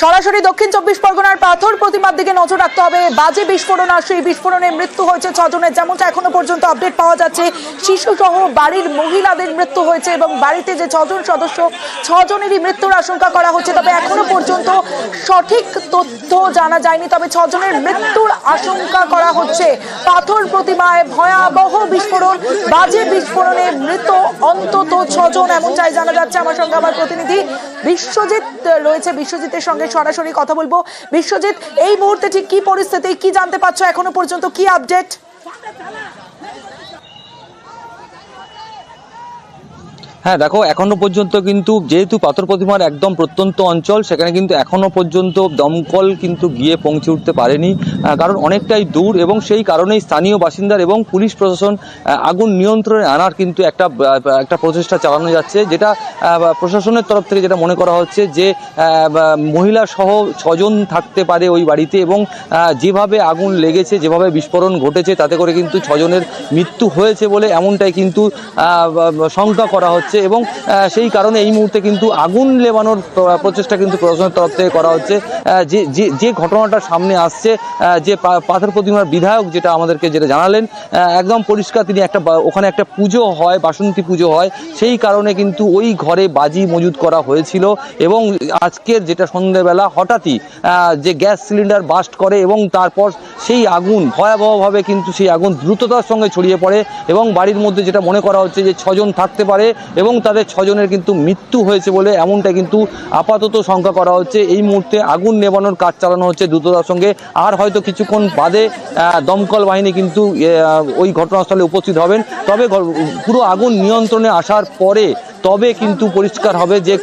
সরাসরি দক্ষিণ চব্বিশ পরগনার পাথর প্রতিমার দিকে নজর রাখতে হবে। বাজে বিস্ফোরণ আর সেই বিস্ফোরণে মৃত্যু হয়েছে 6 জনের, যেমনটা এখনো পর্যন্ত আপডেট পাওয়া যাচ্ছে। শিশু সহ বাড়ির মহিলাদের মৃত্যু হয়েছে এবং বাড়িতে যে 6 জন সদস্য 6 জনেরই মৃত্যুর আশঙ্কা করা হচ্ছে। তবে এখনো পর্যন্ত সঠিক তথ্য জানা যায়নি, তবে 6 জনের মৃত্যুর আশঙ্কা করা হচ্ছে। পাথর প্রতিমায় ভয়াবহ বিস্ফোরণ, বাজে বিস্ফোরণে মৃত অন্তত 6 জন, এমনটাই জানা যাচ্ছে। আমার সঙ্গে আমার প্রতিনিধি বিশ্বজিৎ রয়েছে, বিশ্বজিতের সঙ্গে সরাসরি কথা বলবো। বিশ্বজিৎ, এই মুহূর্তে ঠিক কি পরিস্থিতি, কি জানতে পারছো এখনো পর্যন্ত, কি আপডেট? হ্যাঁ দেখো, এখনো পর্যন্ত কিন্তু যেহেতু পাথর প্রতিমার একদম প্রত্যন্ত অঞ্চল, সেখানে কিন্তু এখনো পর্যন্ত দমকল কিন্তু গিয়ে পৌঁছে উঠতে পারেনি, কারণ অনেকটাই দূর, এবং সেই কারণেই স্থানীয় বাসিন্দার এবং পুলিশ প্রশাসন আগুন নিয়ন্ত্রণে আনার কিন্তু একটা প্রচেষ্টা চালানো যাচ্ছে, যেটা প্রশাসনের তরফ থেকে যেটা মনে করা হচ্ছে যে মহিলা সহ 6 জন থাকতে পারে ওই বাড়িতে, এবং যেভাবে আগুন লেগেছে, যেভাবে বিস্ফোরণ ঘটেছে, তাতে করে কিন্তু 6 জনের মৃত্যু হয়েছে বলে এমনটাই কিন্তু শঙ্কা করা হচ্ছে। এবং সেই কারণে এই মুহূর্তে কিন্তু আগুন নেভানোর প্রচেষ্টা কিন্তু প্রশাসনের তরফ থেকে করা হচ্ছে। যে ঘটনাটা সামনে আসছে, যে পাথর প্রতিমার বিধায়ক যেটা আমাদেরকে জানালেন, একদম পরিষ্কার, তিনি ওখানে একটা পুজো হয়, বাসন্তী পুজো হয়, সেই কারণে কিন্তু ওই ঘরে বাজি মজুদ করা হয়েছিল, এবং আজকের যেটা সন্ধ্যেবেলা হঠাৎই যে গ্যাস সিলিন্ডার বাস্ট করে, এবং তারপর সেই আগুন ভয়াবহভাবে কিন্তু সেই আগুন দ্রুততার সঙ্গে ছড়িয়ে পড়ে, এবং বাড়ির মধ্যে যেটা মনে করা হচ্ছে যে 6 জন থাকতে পারে, এবং তাদের 6 জনের কিন্তু মৃত্যু হয়েছে বলে এমনটা কিন্তু আপাতত শঙ্কা করা হচ্ছে। এই মুহূর্তে আগুন নেভানোর কাজ চালানো হচ্ছে দ্রুততার সঙ্গে, আর হয়তো কিছুক্ষণ বাদে দমকল বাহিনী কিন্তু ওই ঘটনাস্থলে উপস্থিত হবেন। তবে পুরো আগুন নিয়ন্ত্রণে আসার পরে তবে কিন্তু পরিষ্কার হবে যে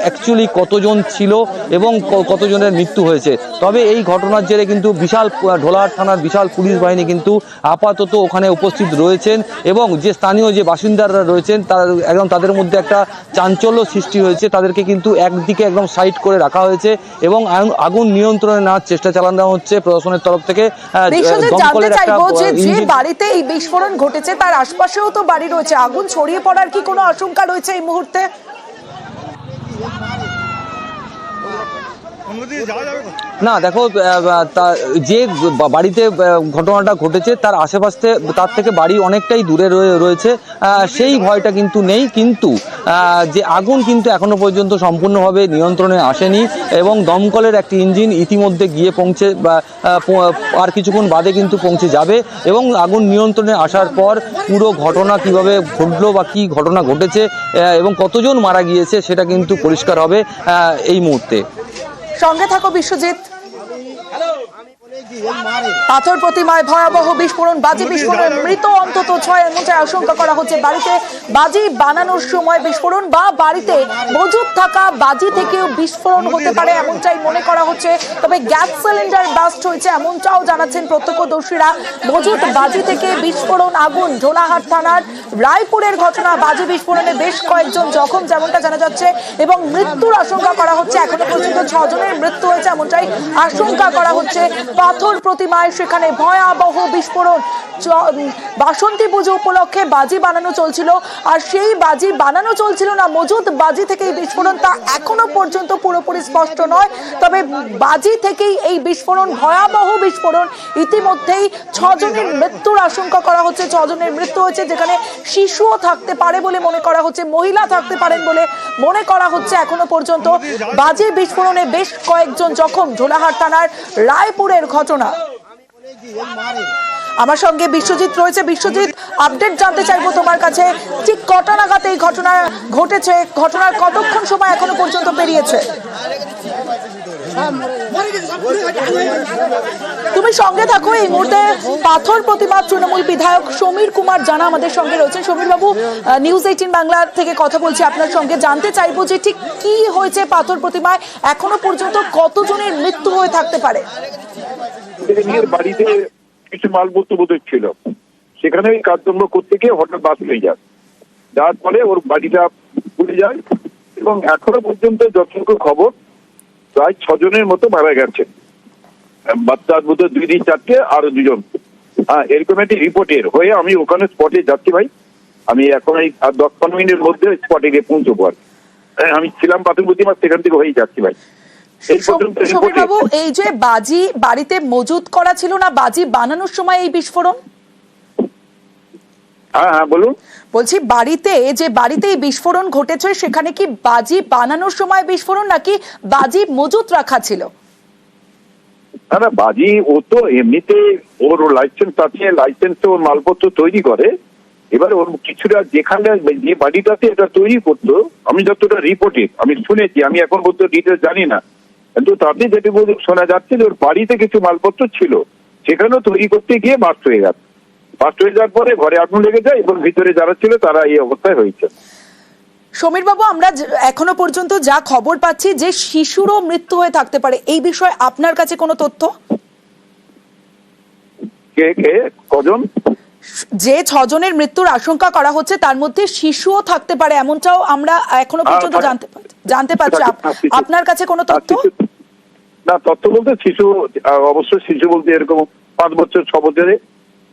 অ্যাকচুয়ালি কতজন ছিল এবং কতজনের মৃত্যু হয়েছে। তবে এই ঘটনার জেরে কিন্তু বিশাল ঢোলাহাট থানার বিশাল পুলিশ বাহিনী কিন্তু আপাতত ওখানে উপস্থিত রয়েছেন, এবং যে স্থানীয় যে বাসিন্দারা রয়েছেন তাদের মধ্যে একটা চাঞ্চল্য সৃষ্টি হয়েছে। তাদেরকে কিন্তু একদিকে একদম সাইড করে রাখা হয়েছে, এবং আগুন নিয়ন্ত্রণে নেওয়ার চেষ্টা চালানো হচ্ছে প্রশাসনের তরফ থেকে। যে বাড়িতে এই বিস্ফোরণ ঘটেছে তার আশপাশেও তো বাড়ি রয়েছে, আগুন ছড়িয়ে পড়ার কি কোনো আশঙ্কা রয়েছে এই মুহূর্তে? না দেখো, যে বাড়িতে ঘটনাটা ঘটেছে তার আশেপাশে, তার থেকে বাড়ি অনেকটাই দূরে রয়েছে, সেই ভয়টা কিন্তু নেই। কিন্তু যে আগুন কিন্তু এখনো পর্যন্ত সম্পূর্ণভাবে নিয়ন্ত্রণে আসেনি, এবং দমকলের একটি ইঞ্জিন ইতিমধ্যে গিয়ে পৌঁছে আর কিছুক্ষণ বাদে কিন্তু পৌঁছে যাবে, এবং আগুন নিয়ন্ত্রণে আসার পর পুরো ঘটনা কিভাবে ঘটলো বা কি ঘটনা ঘটেছে এবং কতজন মারা গিয়েছে সেটা কিন্তু পরিষ্কার হবে এই মুহূর্তে। সঙ্গে থাকো বিশ্বজিৎ। পাথর প্রতিমায় ভয়াবহ বিস্ফোরণ, বাজি বিস্ফোরণে মৃত অন্তত 6, এমনটাই আশঙ্কা করা হচ্ছে। বাড়িতে বাজি বানানোর সময় বিস্ফোরণ বা বাড়িতে মজুদ থাকা বাজি থেকেও বিস্ফোরণ হতে পারে, এমনটাই মনে করা হচ্ছে। তবে গ্যাস সিলিন্ডার বাস্ট হয়েছে এমনটাও জানাচ্ছেন প্রত্যক্ষদর্শীরা। মজুদ বাজি থেকে বিস্ফোরণ, আগুন। ঢোলাহাট থানার রায়পুরের ঘটনা, বাজি বিস্ফোরণে বেশ কয়েকজন জখম, যেমনটা জানা যাচ্ছে, এবং মৃত্যুর আশঙ্কা করা হচ্ছে। এখনো পর্যন্ত 6 জনের মৃত্যু হয়েছে, এমনটাই আশঙ্কা করা হচ্ছে। পাথর প্রতিমায় সেখানে ভয়াবহ বিস্ফোরণ। বাসন্তী পুজো উপলক্ষে বাজি বানানো চলছিল, আর সেই বাজি বানানো চলছিল না, মজুদ বাজি থেকেই বিস্ফোরণ, তা এখনো পর্যন্ত পুরোপুরি স্পষ্ট নয়। তবে বাজি থেকেই এই বিস্ফোরণ, ভয়াবহ বিস্ফোরণ। ইতিমধ্যেই 6 জনের মৃত্যুর আশঙ্কা করা হচ্ছে। 6 জনের মৃত্যু হয়েছে, যেখানে শিশুও থাকতে পারে বলে মনে করা হচ্ছে, মহিলা থাকতে পারেন বলে মনে করা হচ্ছে। এখনো পর্যন্ত বাজি বিস্ফোরণে বেশ কয়েকজন জখম। ঝোলাহাট থানার রায়পুরের ঘটনা। আমার সঙ্গে বিশ্বজিৎ রয়েছে। বিশ্বজিৎ, আপডেট জানতে চাইবো তোমার কাছে, ঠিক কটা নাগাদ এই ঘটনা ঘটেছে? ঘটনার কতক্ষণ সময় এখনো পর্যন্ত পেরিয়েছে? তুমি সঙ্গে থাকো। এই মুহূর্তে পাথর প্রতিমা তৃণমূল বিধায়ক সমীর কুমার জানা আমাদের সঙ্গে রয়েছেন। সমীর বাবু, নিউজ 18 বাংলা থেকে কথা বলছি আপনার সঙ্গে। জানতে চাইবো যে ঠিক কি হয়েছে পাথর প্রতিমায়, এখনো পর্যন্ত কতজনের মৃত্যু হয়ে থাকতে পারে? বাড়িতে কিছু মালপত্র বোধহয় ছিল, সেখানে ওই কাজকর্ম করতে গিয়ে হঠাৎ বাস হয়ে যায়, যার ফলে ওর বাড়িটা পুড়ে যায়, এবং এখনো পর্যন্ত যতটুকু খবর প্রায় 6 জনের মতো মারা গেছে। বাচ্চার মধ্যে 2-4টে, আরো 2 জন। এরকম একটি রিপোর্টের হয়ে আমি ওখানে স্পটে যাচ্ছি ভাই। আমি এখন এই 10-15 মিনিটের মধ্যে স্পটে গিয়ে পৌঁছবো। আর আমি ছিলাম পাথর প্রতিমা, সেখান থেকে হয়ে যাচ্ছি ভাই। এই পর্যন্ত সমীর বাবু, এই যে বাজি বাড়িতে মজুত করা ছিল না, বাজি বানানোর সময় এই বিস্ফোরণ? হ্যাঁ হ্যাঁ বলুন। বলছি বাড়িতে এই বিস্ফোরণ ঘটেছে, সেখানে কি বাজি বানানোর সময় বিস্ফোরণ নাকি বাজি মজুত রাখা ছিল? না বাজি ও তো এমনিতে ওর লাইসেন্স আছে, লাইসেন্সে ওর মালপত্র তৈরি করে। এবার ওর কিছুটা যেখানে যে বাড়িটাতে এটা তৈরি করতো, আমি যতটা রিপোর্টেড আমি শুনেছি, আমি এখন বলতে ডিটেলস জানি না, কিন্তু তাতে যেটুকু শোনা যাচ্ছে যে ওর বাড়িতে কিছু মালপত্র ছিল, সেখানেও তৈরি করতে গিয়ে বাস্ট হয়ে গেছে। বাস্ট হয়ে যাওয়ার পরে ঘরে আগুন লেগে যায় এবং ভিতরে যারা ছিল তারা এই অবস্থায় হয়েছে। সমীর বাবু, আমরা এখনো পর্যন্ত যা খবর পাচ্ছি যে শিশুরও মৃত্যু হয়ে থাকতে পারে, এই বিষয়ে আপনার কাছে কোনো তথ্য? কে কে কজন? যে 6 জনের মৃত্যুর আশঙ্কা করা হচ্ছে তার মধ্যে শিশুও থাকতে পারে, এমনটাও আমরা এখনো পর্যন্ত জানতে পারছি। আপনার কাছে কোনো তথ্য? না, তথ্য বলতে শিশু, অবশ্যই শিশু বলতে এরকম 5 বছর 6 বছরে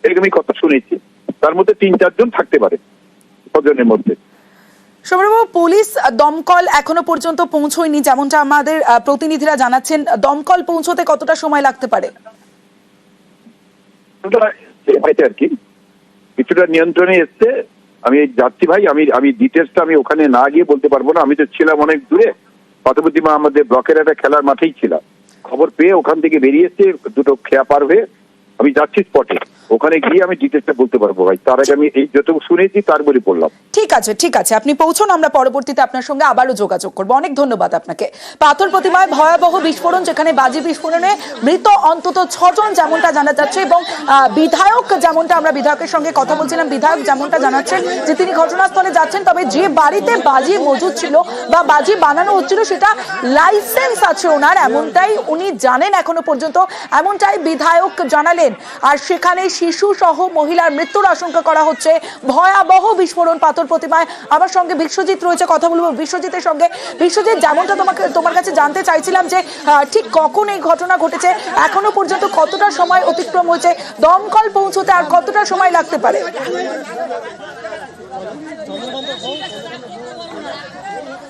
এরকমই কথা শুনেছি। তার মধ্যে 3-4 জন থাকতে পারে 6 জনের মধ্যে। সমীরবাবু, পুলিশ দমকল এখনো পর্যন্ত পৌঁছয়নি, যেমনটা আমাদের প্রতিনিধিরা জানাচ্ছেন। দমকল পৌঁছতে কতটা সময় লাগতে পারে? আর কি কিছুটা নিয়ন্ত্রণে এসছে। আমি যাচ্ছি ভাই, আমি ডিটেলসটা আমি ওখানে না গিয়ে বলতে পারবো না। আমি তো ছিলাম অনেক দূরে, পার্বতীমা আমাদের ব্লকের একটা খেলার মাঠেই ছিলাম। খবর পেয়ে ওখান থেকে বেরিয়ে এসছে, দুটো খেয়া পার হয়ে আমি যাচ্ছি স্পটে। ওখানে গিয়ে আমি ডিটেলসটা বলতে পারবো ভাই। তার আগে আমি এই যতটুকু শুনেছি তার বলে পড়লাম। ঠিক আছে, আপনি পৌঁছুন, আমরা পরবর্তীতে আপনার সঙ্গে আবারও যোগাযোগ করবো। অনেক ধন্যবাদ আপনাকে। পাথর প্রতিমায় ভয়াবহ বিস্ফোরণ, যেখানে বাজি বিস্ফোরণে মৃত অন্তত 6 জন যেমনটা জানা যাচ্ছে, এবং বিধায়ক যেমনটা, আমরা বিধায়কের সঙ্গে কথা বলছিলাম, বিধায়ক যেমনটা জানাচ্ছেন যে তিনি ঘটনাস্থলে যাচ্ছেন, তবে যে বাড়িতে বাজি মজুদ ছিল বা বাজি বানানো হচ্ছিল সেটা লাইসেন্স আছে ওনার, এমনটাই উনি জানেন এখনো পর্যন্ত, এমনটাই বিধায়ক জানালেন। আর সেখানে শিশু সহ মহিলার মৃত্যুর আশঙ্কা করা হচ্ছে। ভয়াবহ বিস্ফোরণ পাথর প্রতিমায়। আমার সঙ্গে বিশ্বজিৎ রয়েছে, কথা বলবো বিশ্বজিতের সঙ্গে। বিশ্বজিৎ, যেমনটা তোমার কাছে জানতে চাইছিলাম যে ঠিক কখন এই ঘটনা ঘটেছে, এখনো পর্যন্ত কতটা সময় অতিক্রম হয়েছে, দমকল পৌঁছতে আর কতটা সময় লাগতে পারে?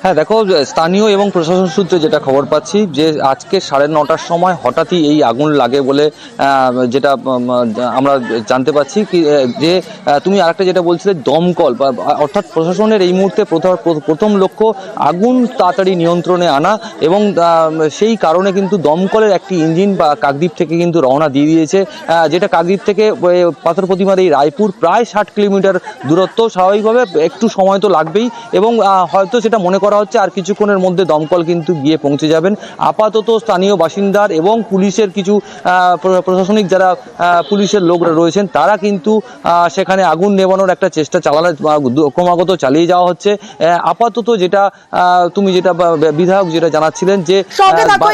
হ্যাঁ দেখো, স্থানীয় এবং প্রশাসন সূত্রে যেটা খবর পাচ্ছি যে আজকে 9:30টার সময় হঠাৎই এই আগুন লাগে বলে যেটা আমরা জানতে পাচ্ছি। কি যে তুমি আরেকটা যেটা বলছিলে দমকল, অর্থাৎ প্রশাসনের এই মুহূর্তে প্রথম লক্ষ্য আগুন তাড়াতাড়ি নিয়ন্ত্রণে আনা, এবং সেই কারণে কিন্তু দমকলের একটি ইঞ্জিন বা কাকদ্বীপ থেকে কিন্তু রওনা দিয়ে দিয়েছে, যেটা কাকদ্বীপ থেকে পাথর প্রতিমার এই রায়পুর প্রায় 60 কিলোমিটার দূরত্ব। স্বাভাবিকভাবে একটু সময় তো লাগবেই, এবং হয়তো সেটা মনে করা হচ্ছে আর কিছুক্ষণের মধ্যে দমকল কিন্তু গিয়ে পৌঁছে যাবেন। আপাতত স্থানীয় বাসিন্দার এবং পুলিশের কিছু প্রশাসনিক যারা পুলিশের লোক রয়েছেন তারা কিন্তু সেখানে আগুন নেভানোর একটা চেষ্টা ক্রমাগত চালিয়ে যাওয়া হচ্ছে। আপাতত যেটা তুমি যেটা বিধায়ক যেটা জানাচ্ছিলেন যে সঙ্গে থাকো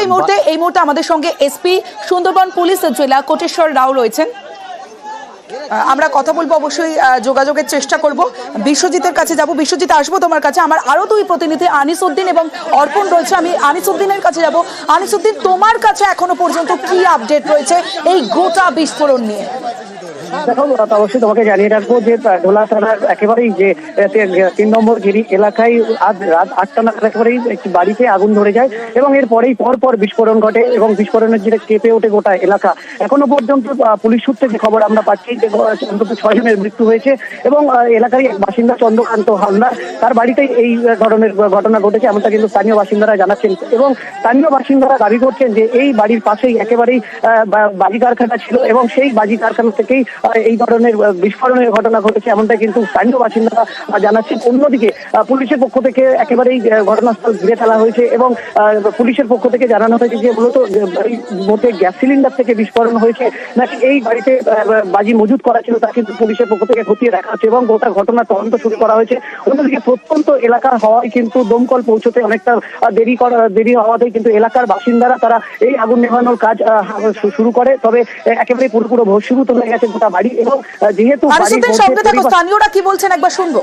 এই মুহূর্তে আমাদের সঙ্গে এসপি সুন্দরবন পুলিশ জেলা কোটেশ্বর রাও রয়েছেন। আমরা কথা বলবো, অবশ্যই যোগাযোগের চেষ্টা করব। বিশ্বজিতের কাছে যাব। বিশ্বজিৎ, আসবো তোমার কাছে। আমার আরো 2 প্রতিনিধি আনিসউদ্দিন এবং অর্পণ রয়েছে, আমি আনিসউদ্দিনের কাছে যাব। আনিসউদ্দিন, তোমার কাছে এখনো পর্যন্ত কি আপডেট রয়েছে এই গোটা বিস্ফোরণ নিয়ে? দেখো, অবশ্যই তোমাকে জানিয়ে রাখবো যে ঢোলা থানার একেবারেই যে 3 নম্বর গিরি এলাকায় আজ রাত 8টা নাগাদ একেবারেই একটি বাড়িতে আগুন ধরে যায় এবং এরপরেই পরপর বিস্ফোরণ ঘটে এবং বিস্ফোরণের যেটা কেঁপে ওঠে গোটা এলাকা। এখনো পর্যন্ত পুলিশ সূত্রে যে খবর আমরা পাচ্ছি যে অন্তত 6 জনের মৃত্যু হয়েছে এবং এলাকারই এক বাসিন্দা চন্দ্রকান্ত হালদার, তার বাড়িতেই এই ধরনের ঘটনা ঘটেছে, এমনটা কিন্তু স্থানীয় বাসিন্দারা জানাচ্ছেন। এবং স্থানীয় বাসিন্দারা দাবি করছেন যে এই বাড়ির পাশেই একেবারেই বাজি কারখানা ছিল এবং সেই বাজি কারখানা থেকেই এই ধরনের বিস্ফোরণের ঘটনা ঘটেছে, এমনটা কিন্তু স্থানীয় বাসিন্দারা জানাচ্ছেন। অন্যদিকে পুলিশের পক্ষ থেকে একেবারেই ঘটনাস্থল ঘিরে ফেলা হয়েছে এবং পুলিশের পক্ষ থেকে জানানো হয়েছে যে মূলত গ্যাস সিলিন্ডার থেকে বিস্ফোরণ হয়েছে নাকি এই বাড়িতে বাজি মজুদ করা ছিল তা কিন্তু পুলিশের পক্ষ থেকে খতিয়ে দেখা হচ্ছে এবং গোটা ঘটনার তদন্ত শুরু করা হয়েছে। অন্যদিকে প্রত্যন্ত এলাকা হওয়ায় কিন্তু দমকল পৌঁছতে অনেকটা দেরি হওয়াতেই কিন্তু এলাকার বাসিন্দারা তারা এই আগুন নেভানোর কাজ শুরু করে। তবে একেবারে পুরোপুরো ভস্মীভূত হয়ে গেছে গোটা বাড়ি এবং যেহেতু স্থানীয়রা কি বলছেন একবার শুনবো।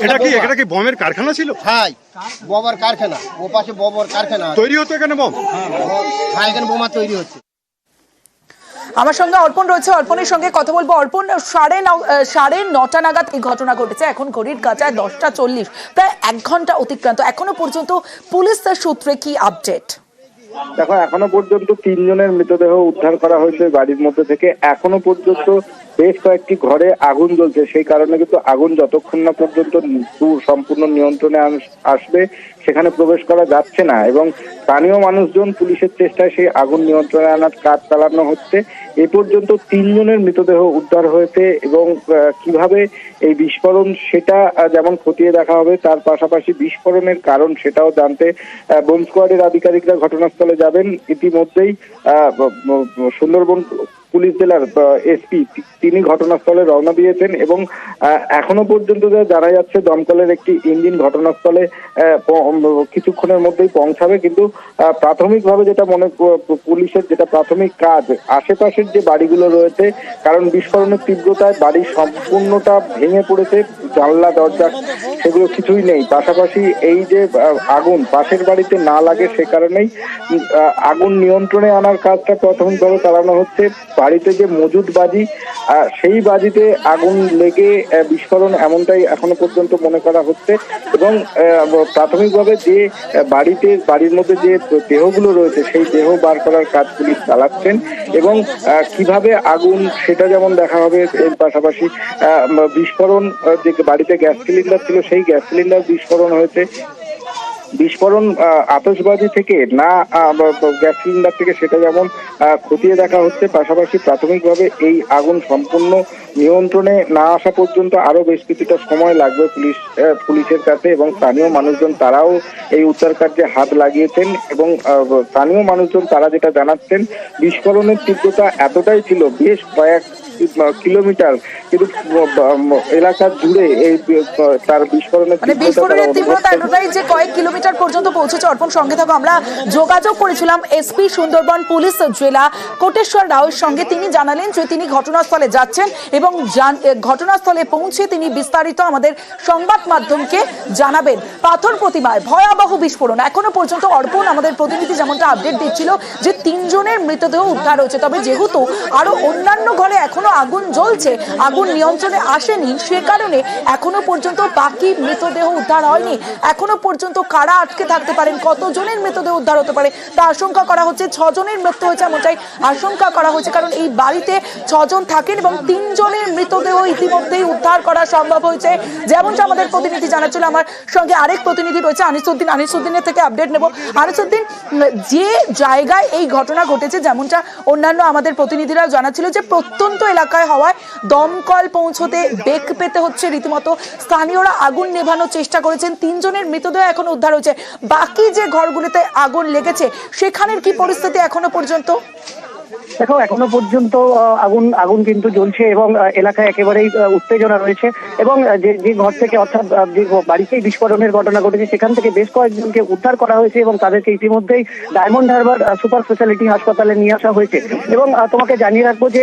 এটা কি বোমের কারখানা ছিল? হ্যাঁ, বোমার কারখানা, ও পাশে বোমার কারখানা তৈরি হতো এখানে বোম। হ্যাঁ, এখানে বোমা তৈরি হচ্ছে। আমার সঙ্গে অর্পণ রয়েছে, অর্পণের সঙ্গে কথা বলবো। অর্পণ, 9:30 নাগাদ এই ঘটনা ঘটেছে, এখন ঘড়ির কাঁচায় 10:40, প্রায় 1 ঘন্টা অতিক্রান্ত। এখনো পর্যন্ত পুলিশের সূত্রে কি আপডেট? দেখো, এখনো পর্যন্ত 3 জনের মৃতদেহ উদ্ধার করা হয়েছে বাড়ির মধ্যে থেকে। এখনো পর্যন্ত বেশ কয়েকটি ঘরে আগুন জ্বলছে, সেই কারণে কিন্তু আগুন যতক্ষণ না পর্যন্ত সম্পূর্ণ নিয়ন্ত্রণে আসবে সেখানে প্রবেশ করা যাচ্ছে না, এবং স্থানীয় মানুষজন পুলিশের চেষ্টায় সেই আগুন নিয়ন্ত্রণে আনার কাজ চালানো হচ্ছে। এ পর্যন্ত 3 জনের মৃতদেহ উদ্ধার হয়েছে, এবং কিভাবে এই বিস্ফোরণ সেটা যেমন খতিয়ে দেখা হবে, তার পাশাপাশি বিস্ফোরণের কারণ সেটাও জানতে বোম স্কোয়াডের আধিকারিকরা ঘটনাস্থলে যাবেন। ইতিমধ্যেই সুন্দরবন পুলিশ জেলার এসপি তিনি ঘটনাস্থলে রওনা দিয়েছেন, এবং এখনো পর্যন্ত যা জানা যাচ্ছে দমকলের একটি ইঞ্জিন ঘটনাস্থলে কিছুক্ষণের মধ্যেই পৌঁছাবে। কিন্তু প্রাথমিকভাবে যেটা পুলিশের যেটা প্রাথমিক কাজ, আশেপাশের যে বাড়িগুলো রয়েছে, কারণ বিস্ফোরণের তীব্রতায় বাড়ির সম্পূর্ণটা ভেঙে পড়েছে, জানলা দরজা সেগুলো কিছুই নেই। পাশাপাশি এই যে আগুন পাশের বাড়িতে না লাগে সে কারণেই আগুন নিয়ন্ত্রণে আনার কাজটা প্রাথমিকভাবে চালানো হচ্ছে। বাড়িতে যে মজুদ বাজি, সেই বাজিতে আগুন লেগে বিস্ফোরণ এমনটাই এখনো পর্যন্ত মনে করা হচ্ছে, এবং প্রাথমিকভাবে যে বাড়ির মধ্যে যে দেহগুলো রয়েছে সেই দেহ বার করার কাজ পুলিশ চালাচ্ছেন, এবং কিভাবে আগুন সেটা যেমন দেখা হবে। এর পাশাপাশি বিস্ফোরণ, যে বাড়িতে গ্যাস সিলিন্ডার ছিল সেই গ্যাস সিলিন্ডার বিস্ফোরণ হয়েছে, বিস্ফোরণ আতশবাজি থেকে না গ্যাস সিলিন্ডার থেকে সেটা যেমন খতিয়ে দেখা হচ্ছে। পাশাপাশি প্রাথমিকভাবে এই আগুন সম্পূর্ণ নিয়ন্ত্রণে না আসা পর্যন্ত আরো বেশ কিছুটা সময় লাগবে পুলিশের কাছে, এবং স্থানীয় মানুষজন তারাও এই উদ্ধার কার্যে হাত লাগিয়েছেন, এবং স্থানীয় মানুষজন তারা যেটা জানাচ্ছেন, বিস্ফোরণের তীব্রতা এতটাই ছিল বেশ কয়েক কিলোমিটার কিন্তু এলাকা জুড়ে এই তার বিস্ফোরণের তীব্রতা এতটাই যে কয়েক কিলোমিটার পর্যন্ত পৌঁছেছে। অর্পণ, সঙ্গে থাকো। আমরা যোগাযোগ করেছিলাম এসপি সুন্দরবন পুলিশ জেলা কোটেশ্বর রাওয়ের সঙ্গে। তিনি জানালেন যে তিনি ঘটনাস্থলে যাচ্ছেন, এবং ঘটনাস্থলে পৌঁছে তিনি বিস্তারিত আমাদের সংবাদ মাধ্যমকে জানাবেন। পাথর প্রতিমায় ভয়াবহ বিস্ফোরণ, এখনো পর্যন্ত অর্পণ আমাদের প্রতিনিধি যেমনটা আপডেট দিচ্ছিল যে 3 জনের মৃতদেহ উদ্ধার হয়েছে। তবে যেহেতু আরো অন্যান্য ঘরে এখনো আগুন জ্বলছে, আগুন নিয়ন্ত্রণে আসেনি, সে কারণে এখনো পর্যন্ত বাকি মৃতদেহ উদ্ধার হয়নি। এখনো পর্যন্ত কারা আটকে থাকতে পারেন, কতজনের মৃতদেহ উদ্ধার হতে পারে তা আশঙ্কা করা হচ্ছে। 6 জনের মৃত্যু হয়েছে এমনটাই আশঙ্কা করা হয়েছে, কারণ এই বাড়িতে 6 জন থাকেন, এবং 3 জনের মৃতদেহ ইতিমধ্যেই উদ্ধার করা সম্ভব হয়েছে, যেমনটা আমাদের প্রতিনিধি জানাচ্ছিল। আমার সঙ্গে আরেক প্রতিনিধি রয়েছে আনিসুদ্দিন, আনিসুদ্দিনের থেকে আপডেট নেব। আনিসুদ্দিন, যে জায়গায় এই ঘটনা ঘটেছে, যেমনটা অন্যান্য আমাদের প্রতিনিধিরা জানাচ্ছিল যে প্রত্যন্ত এলাকায় হওয়ায় দমকল পৌঁছতে বেগ পেতে হচ্ছে রীতিমতো। স্থানীয়রা আগুন নেভানোর চেষ্টা করেছেন, 3 জনের মৃতদেহ এখন উদ্ধার হয়েছে। বাকি যে ঘরগুলিতে আগুন লেগেছে সেখানের কি পরিস্থিতি এখনো পর্যন্ত? দেখো, এখনো পর্যন্ত আগুন কিন্তু জ্বলছে, এবং এলাকায় একেবারেই উত্তেজনা রয়েছে, এবং যে ঘর থেকে, অর্থাৎ যে বাড়িতেই বিস্ফোরণের ঘটনা ঘটেছে সেখান থেকে বেশ কয়েকজনকে উদ্ধার করা হয়েছে, এবং তাদেরকে ইতিমধ্যেই ডায়মন্ড হারবার সুপার স্পেশালিটি হাসপাতালে নিয়ে আসা হয়েছে। এবং তোমাকে জানিয়ে রাখবো যে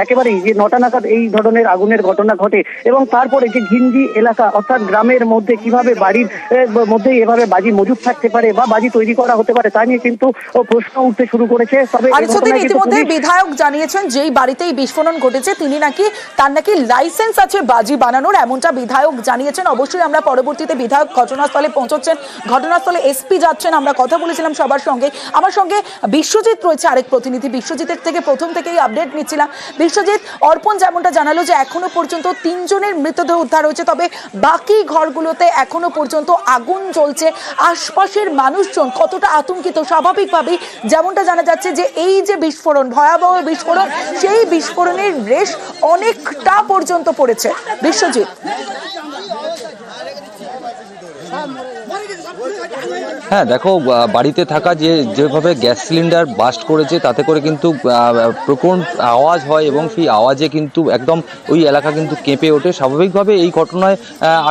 একেবারেই যে 9টা নাগাদ এই ধরনের আগুনের ঘটনা ঘটে, এবং তারপরে যে ঘিঞ্জি এলাকা, অর্থাৎ গ্রামের মধ্যে কিভাবে বাড়ির মধ্যেই এভাবে বাজি মজুদ থাকতে পারে বা বাজি তৈরি করা হতে পারে তা নিয়ে কিন্তু প্রশ্ন উঠতে শুরু করেছে। তবে ইতিমধ্যে বিধায়ক জানিয়েছেন যেই বাড়িতেই বিস্ফোরণ ঘটেছে তার নাকি লাইসেন্স আছে বাজি বানানোর, এমনটা বিধায়ক জানিয়েছেন। অবশ্যই আমরা পরবর্তীতে বিধায়ক ঘটনাস্থলে পৌঁছচ্ছেন, ঘটনাস্থলে এসপি যাচ্ছেন, আমরা কথা বলেছিলাম সবার সঙ্গে। আমার সঙ্গে বিশ্বজিৎ রয়েছে আরেক প্রতিনিধি, বিশ্বজিতের থেকে প্রথম থেকেই আপডেট নিচ্ছিলাম। বিশ্বজিৎ, অর্পণ যেমনটা জানালো যে এখনো পর্যন্ত 3 জনের মৃতদেহ উদ্ধার হয়েছে, তবে বাকি ঘরগুলোতে এখনো পর্যন্ত আগুন জ্বলছে। আশপাশের মানুষজন কতটা আতঙ্কিত? স্বাভাবিকভাবেই যেমনটা জানা যাচ্ছে যে এই যে বিস্ফোরণ, ভয়াবহ বিস্ফোরণ, সেই বিস্ফোরণের রেশ অনেকটা পর্যন্ত পড়েছে। বিশ্বজিৎ, হ্যাঁ দেখো, বাড়িতে থাকা যেভাবে গ্যাস সিলিন্ডার বাস্ট করেছে তাতে করে কিন্তু প্রচণ্ড আওয়াজ হয়, এবং সেই আওয়াজে কিন্তু একদম ওই এলাকা কিন্তু কেঁপে ওঠে। স্বাভাবিকভাবে এই ঘটনায়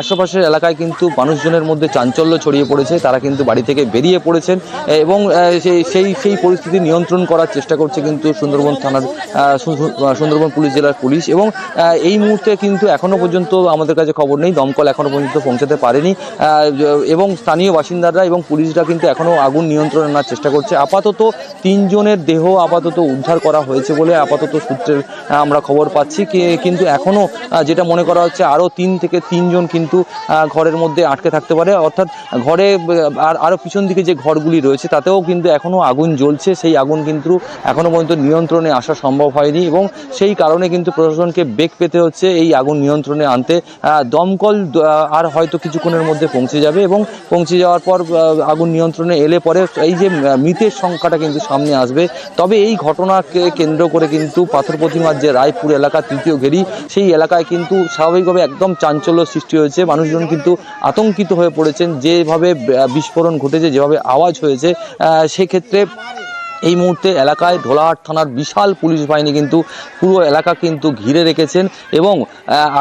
আশেপাশের এলাকায় কিন্তু মানুষজনের মধ্যে চাঞ্চল্য ছড়িয়ে পড়েছে, তারা কিন্তু বাড়ি থেকে বেরিয়ে পড়েছেন, এবং সেই পরিস্থিতি নিয়ন্ত্রণ করার চেষ্টা করছে কিন্তু সুন্দরবন পুলিশ জেলার পুলিশ। এবং এই মুহূর্তে কিন্তু এখনো পর্যন্ত আমাদের কাছে খবর নেই দমকল এখনো পর্যন্ত পর্যন্ত পৌঁছাতে পারেনি এবং স্থানীয় বাসিন্দারা এবং পুলিশরা কিন্তু এখনও আগুন নিয়ন্ত্রণে আনার চেষ্টা করছে। আপাতত 3 জনের দেহ আপাতত উদ্ধার করা হয়েছে বলে আপাতত সূত্রের আমরা খবর পাচ্ছি, কিন্তু এখনও যেটা মনে করা হচ্ছে আরও 3 থেকে 3 জন কিন্তু ঘরের মধ্যে আটকে থাকতে পারে, অর্থাৎ ঘরে আরও পিছন দিকে যে ঘরগুলি রয়েছে তাতেও কিন্তু এখনও আগুন জ্বলছে। সেই আগুন কিন্তু এখনও পর্যন্ত নিয়ন্ত্রণে আসা সম্ভব হয়নি এবং সেই কারণে কিন্তু প্রশাসনকে বেগ পেতে হচ্ছে এই আগুন নিয়ন্ত্রণে আনতে। দমকল আর হয়তো কিছুক্ষণের মধ্যে পৌঁছে যাবে এবং পৌঁছে যাওয়ার পর আগুন নিয়ন্ত্রণে এলে পরে এই যে মৃতের সংখ্যাটা কিন্তু সামনে আসবে। তবে এই ঘটনাকে কেন্দ্র করে কিন্তু পাথর প্রতিমার যে রায়পুর এলাকা 3য় ঘেরি, সেই এলাকায় কিন্তু স্বাভাবিকভাবে একদম চাঞ্চল্য সৃষ্টি হয়েছে। মানুষজন কিন্তু আতঙ্কিত হয়ে পড়েছেন, যেভাবে বিস্ফোরণ ঘটেছে, যেভাবে আওয়াজ হয়েছে। সেক্ষেত্রে এই মুহূর্তে এলাকায় ঢোলাহাট থানার বিশাল পুলিশ বাহিনী কিন্তু পুরো এলাকা কিন্তু ঘিরে রেখেছেন এবং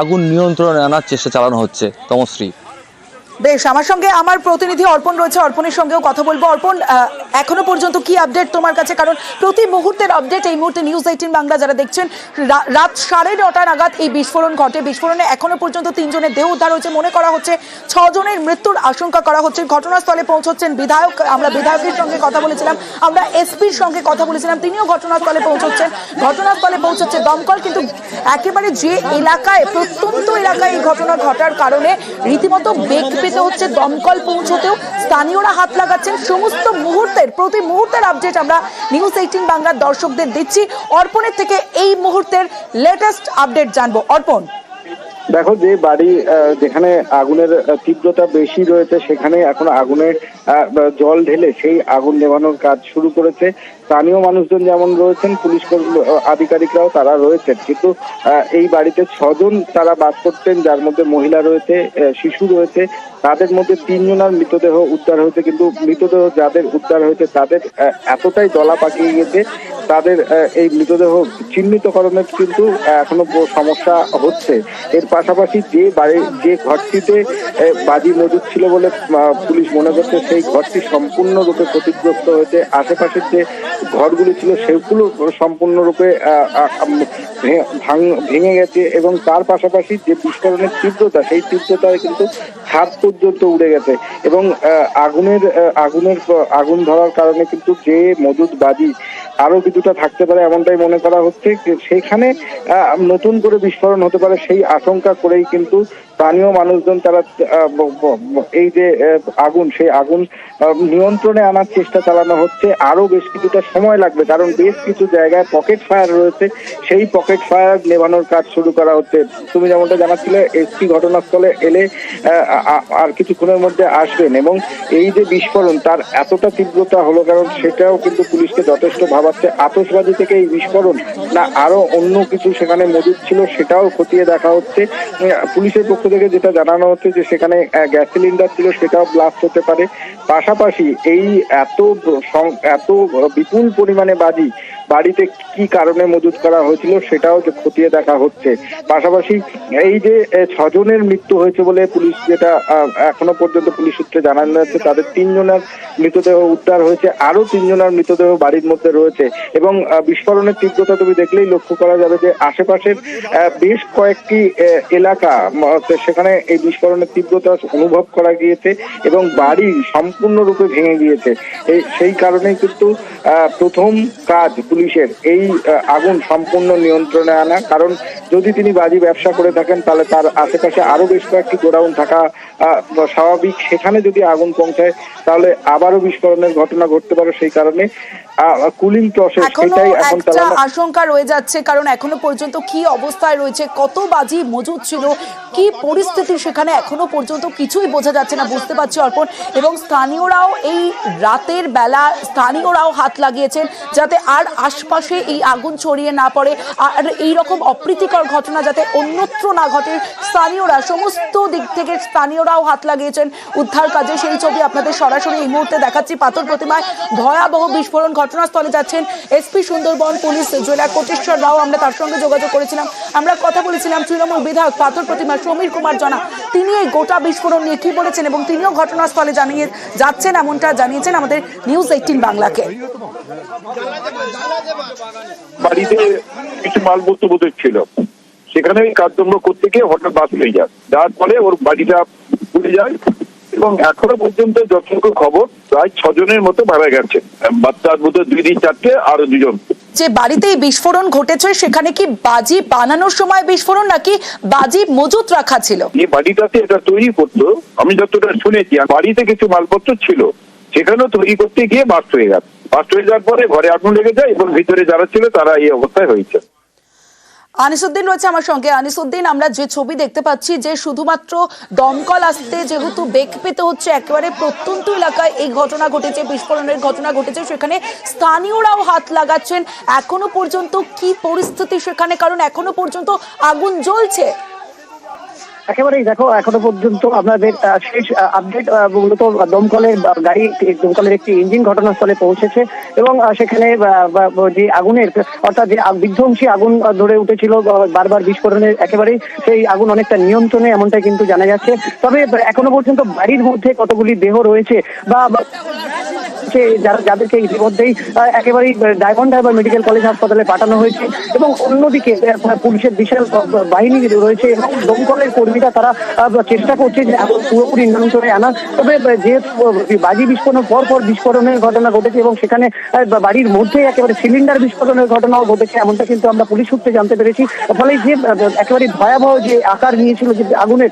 আগুন নিয়ন্ত্রণে আনার চেষ্টা চালানো হচ্ছে। তমশ্রী, বেশ, আমার সঙ্গে আমার প্রতিনিধি অর্পণ রয়েছে, অর্পণের সঙ্গেও কথা বলবো। অর্পণ, এখনো পর্যন্ত কি আপডেট তোমার কাছে? কারণ প্রতি মুহূর্তের আপডেট এই মুহূর্তে নিউজ 18 বাংলা যারা দেখছেন, রাত 9:30 নাগাদ এই বিস্ফোরণ ঘটে। বিস্ফোরণে এখনো পর্যন্ত 3 জনের দেহ উদ্ধার হয়েছে, মনে করা হচ্ছে 6 জনের মৃত্যুর আশঙ্কা করা হচ্ছে। ঘটনাস্থলে পৌঁছচ্ছেন বিধায়ক, আমরা বিধায়কের সঙ্গে কথা বলেছিলাম, আমরা এসপির সঙ্গে কথা বলেছিলাম, তিনিও ঘটনাস্থলে পৌঁছচ্ছেন। ঘটনাস্থলে পৌঁছচ্ছে দমকল, কিন্তু একেবারে যে এলাকায়, প্রত্যন্ত এলাকায় এই ঘটনা ঘটার কারণে রীতিমতো বেগ পেতে হচ্ছে দমকল পৌঁছতেও। স্থানীয়রা হাত লাগাচ্ছেন। সমস্ত মুহূর্তের, প্রতি মুহূর্তের আপডেট আমরা নিউজ 18 বাংলার দর্শকদের দিচ্ছি। অর্পণের থেকে এই মুহূর্তের লেটেস্ট আপডেট জানবো। অর্পণ, দেখো, যে বাড়ি যেখানে আগুনের তীব্রতা বেশি রয়েছে সেখানে এখন আগুনে জল ঢেলে সেই আগুন নেভানোর কাজ শুরু করেছে। স্থানীয় মানুষজন যেমন রয়েছেন, পুলিশ আধিকারিকরাও তারা রয়েছেন, কিন্তু এই বাড়িতে 6 জন তারা বাস করতেন, যার মধ্যে মহিলা রয়েছে, শিশু রয়েছে। তাদের মধ্যে 3 জনের মৃতদেহ উদ্ধার হয়েছে, কিন্তু মৃতদেহ যাদের উদ্ধার হয়েছে তাদের এতটাই দলা পাকিয়ে গেছে, তাদের এই মৃতদেহ চিহ্নিতকরণের কিন্তু এখনো সমস্যা হচ্ছে। এর পাশাপাশি যে ঘরটিতে বাজি মজুদ ছিল বলে পুলিশ মনে করছে, সেই ঘরটি সম্পূর্ণরূপে ক্ষতিগ্রস্ত হয়েছে। আশেপাশের যে ঘরগুলি ছিল সেগুলো সম্পূর্ণরূপে ভেঙে গেছে এবং তার পাশাপাশি যে বিস্ফোরণের তীব্রতা, সেই তীব্রতায় কিন্তু ছাদ পর্যন্ত উড়ে গেছে এবং আগুন ধরার কারণে কিন্তু যে মজুদ বাজি আরো কিছুটা থাকতে পারে এমনটাই মনে করা হচ্ছে। সেখানে নতুন করে বিস্ফোরণ হতে পারে সেই আশঙ্কা করেই কিন্তু স্থানীয় মানুষজন তারা এই যে আগুন, সেই আগুন নিয়ন্ত্রণে আনার চেষ্টা চালানো হচ্ছে। আরো বেশ কিছুটা সময় লাগবে, কারণ বেশ কিছু জায়গায় পকেট ফায়ার রয়েছে, সেই পকেট ফায়ার নেভানোর কাজ শুরু করা হচ্ছে। তুমি যেমনটা জানাচ্ছিলে, এসপি ঘটনাস্থলে এলে আর কিছুক্ষণের মধ্যে আসবেন এবং এই যে বিস্ফোরণ তার এতটা তীব্রতা হলো, কারণ সেটাও কিন্তু পুলিশকে যথেষ্ট ভাবাচ্ছে। আতশবাজি থেকে এই বিস্ফোরণ না আরো অন্য কিছু সেখানে মজুদ ছিল সেটাও খতিয়ে দেখা হচ্ছে। পুলিশের পক্ষ থেকে যেটা জানানো হচ্ছে যে সেখানে গ্যাস সিলিন্ডার ছিল, সেটাও ব্লাস্ট হতে পারে। পাশাপাশি এই এত বিপুল পরিমাণে বাজি বাড়িতে কি কারণে মজুদ করা হয়েছিল সেটাও খতিয়ে দেখা হচ্ছে। পাশাপাশি এই যে 6 জনের মৃত্যু হয়েছে বলে পুলিশ যেটা এখনো পর্যন্ত পুলিশ সূত্রে জানানো যাচ্ছে, তাদের 3 জনের মৃতদেহ উদ্ধার হয়েছে, আরো 3 জনের মৃতদেহ বাড়ির মধ্যে রয়েছে এবং বিস্ফোরণের তীব্রতা তুমি দেখলেই লক্ষ্য করা যাবে যে আশেপাশের বেশ কয়েকটি এলাকা সেখানে এই বিস্ফোরণের তীব্রতা অনুভব করা গিয়েছে এবং বাড়ি সম্পূর্ণরূপে ভেঙে গিয়েছে। সেই কারণেই কিন্তু প্রথম কাজ পুলিশের এই আগুন সম্পূর্ণ নিয়ন্ত্রণে আনা, কারণ যদি তিনি বাজি ব্যবসা করে থাকেন তাহলে তার আশেপাশে আরো বেশ কয়েকটি গোডাউন থাকা স্বাভাবিক। সেখানে যদি আগুন পৌঁছায় তাহলে আবারও বিস্ফোরণের ঘটনা ঘটতে পারে। সেই কারণে কুলিং প্রসেস সেটাই এখন চালানো। আশঙ্কা রয়ে যাচ্ছে, কারণ এখনো পর্যন্ত কি অবস্থায় রয়েছে, কত বাজি মজুদ ছিল, কি পরিস্থিতি সেখানে এখনো পর্যন্ত কিছুই বোঝা যাচ্ছে না, বুঝতে পারছি অর্পণ। এবং স্থানীয়রাও এই রাতের বেলা স্থানীয়রাও হাত লাগিয়েছেন যাতে আর আশপাশে এই আগুন ছড়িয়ে না পড়ে, আর এই রকম অপ্রীতিকর ঘটনা যাতে অন্যত্র না ঘটে। স্থানীয়রা সমস্ত দিক থেকে স্থানীয়রাও হাত লাগিয়েছেন উদ্ধার কাজে। সেই ছবি আপনাদের সরাসরি এই মুহূর্তে দেখাচ্ছি। পাথর প্রতিমায় ভয়াবহ বিস্ফোরণ, ঘটনাস্থলে যাচ্ছেন এসপি সুন্দরবন পুলিশ জেলা কোটেশ্বর রাও, আমরা তার সঙ্গে যোগাযোগ করেছিলাম, আমরা কথা বলেছিলাম। তৃণমূল বিধায়ক পাথর প্রতিমা সমীর কুমার জানা, তিনি এই গোটা বিস্ফোরণ নিয়ে কি বলেছেন এবং তিনিও ঘটনাস্থলে জানিয়ে যাচ্ছেন এমনটা জানিয়েছেন আমাদের নিউজ 18 বাংলাকে। বাড়িতে কিছু মালপত্র বোধ ছিল, সেখানে কাজকর্ম করতে গিয়ে হঠাৎ বাস হয়ে যায়, যার ফলে ওর বাড়িটা পুড়ে যায় এবং এখনো পর্যন্ত যতটুকু খবর প্রায় 6 জনের মতো মারা গেছে, বাচ্চার মধ্যে 2-4টে আর 2জন। যে বাড়িতে এই বিস্ফোরণ ঘটেছে সেখানে কি বাজি বানানোর সময় বিস্ফোরণ নাকি বাজি মজুত রাখা ছিল? এই বাড়িটাতে এটা তৈরি করতো, আমি যতটা শুনেছি, বাড়িতে কিছু মালপত্র ছিল, সেখানেও তৈরি করতে গিয়ে বাস্ট হয়ে গেছে। বাস্ট হয়ে যাওয়ার পরে ঘরে আগুন লেগে যায় এবং ভিতরে যারা ছিল তারা এই অবস্থায় হয়েছে। আনিসুদ্দিন রয়েছে আমার সঙ্গে। আনিসুদ্দিন, আমরা যে ছবি দেখতে পাচ্ছি যে শুধুমাত্র দমকল আসতে যেহেতু বেগ পেতে হচ্ছে, একেবারে প্রত্যন্ত এলাকায় এই ঘটনা ঘটেছে, বিস্ফোরণের ঘটনা ঘটেছে, সেখানে স্থানীয়রাও হাত লাগাচ্ছেন। এখনো পর্যন্ত কি পরিস্থিতি সেখানে, কারণ এখনো পর্যন্ত আগুন জ্বলছে? একেবারেই দেখো, এখনো পর্যন্ত আপনাদের শেষ আপডেট মূলত দমকলের গাড়ি, দমকলের একটি ইঞ্জিন ঘটনাস্থলে পৌঁছেছে এবং সেখানে যে আগুনের অর্থাৎ যে বিধ্বংসী আগুন ধরে উঠেছিল বারবার বিস্ফোরণের, একেবারেই সেই আগুন অনেকটা নিয়ন্ত্রণে, এমনটাই কিন্তু জানা যাচ্ছে। তবে এখনো পর্যন্ত বাড়ির মধ্যে কতগুলি দেহ রয়েছে বা যাদেরকে ইতিমধ্যেই একেবারেই ডায়মন্ড হারবার মেডিকেল কলেজ হাসপাতালে পাঠানো হয়েছে এবং অন্যদিকে পুলিশের বিশাল বাহিনী রয়েছে এবং দমকলের কর্মীরা তারা চেষ্টা করছে যে পুরোপুরি নিয়ন্ত্রণে আনা। তবে যেহেতু বাজি বিস্ফোরণের পর বিস্ফোরণের ঘটনা ঘটেছে এবং সেখানে বাড়ির মধ্যে একেবারে সিলিন্ডার বিস্ফোরণের ঘটনাও ঘটেছে, এমনটা কিন্তু আমরা পুলিশ সূত্রে জানতে পেরেছি। ফলে যে একেবারে ভয়াবহ যে আকার নিয়েছিল, যে আগুনের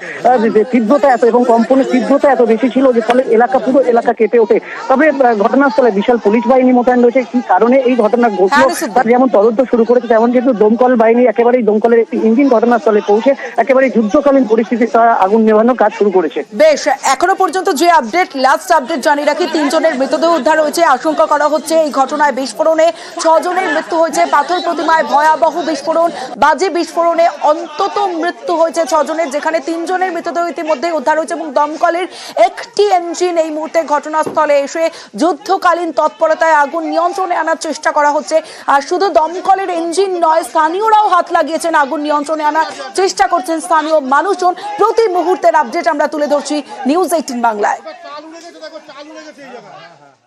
তীব্রতা এত এবং কম্পনের তীব্রতা এত বেশি ছিল যে ফলে পুরো এলাকা কেঁপে ওঠে। তবে ঘটনাস্থলে বিশাল পুলিশ বাহিনী মোতায়েন রয়েছে। কি কারণে এই ঘটনা ঘটলো তার যেমন তদন্ত শুরু করেছে, তেমন যেহেতু দমকল বাহিনী একেবারেই দমকলের একটি ইঞ্জিন ঘটনাস্থলে পৌঁছে একেবারে যুদ্ধকালীন পরিস্থিতি তারা আগুন নেভানোর কাজ শুরু করেছে। বেশ, এখনো পর্যন্ত যে আপডেট, লাস্ট আপডেট জানিয়ে রাখি, 3 জনের মৃতদেহ উদ্ধার হয়েছে। আশঙ্কা করা হচ্ছে এই ঘটনায় বিস্ফোরণে 6 জনের মৃত্যু হয়েছে। পাথর প্রতিমায় ভয়াবহ বিস্ফোরণ, বাজি বিস্ফোরণে অন্তত মৃত্যু হয়েছে 6 জনের, যেখানে 3 জনের মৃতদেহ ইতিমধ্যে উদ্ধার হয়েছে এবং দমকলের একটি ইঞ্জিন এই মুহূর্তে ঘটনাস্থলে এসে যুদ্ধকালীন তৎপরতায় আগুন নিয়ন্ত্রণে আনার চেষ্টা করা হচ্ছে। আর শুধু দমকলের ইঞ্জিন নয়, স্থানীয়রাও হাত লাগিয়েছেন, আগুন নিয়ন্ত্রণে আনার চেষ্টা করছেন স্থানীয় মানুষজন। প্রতি মুহূর্তের আপডেট আমরা তুলে ধরছি নিউজ 18 বাংলায়।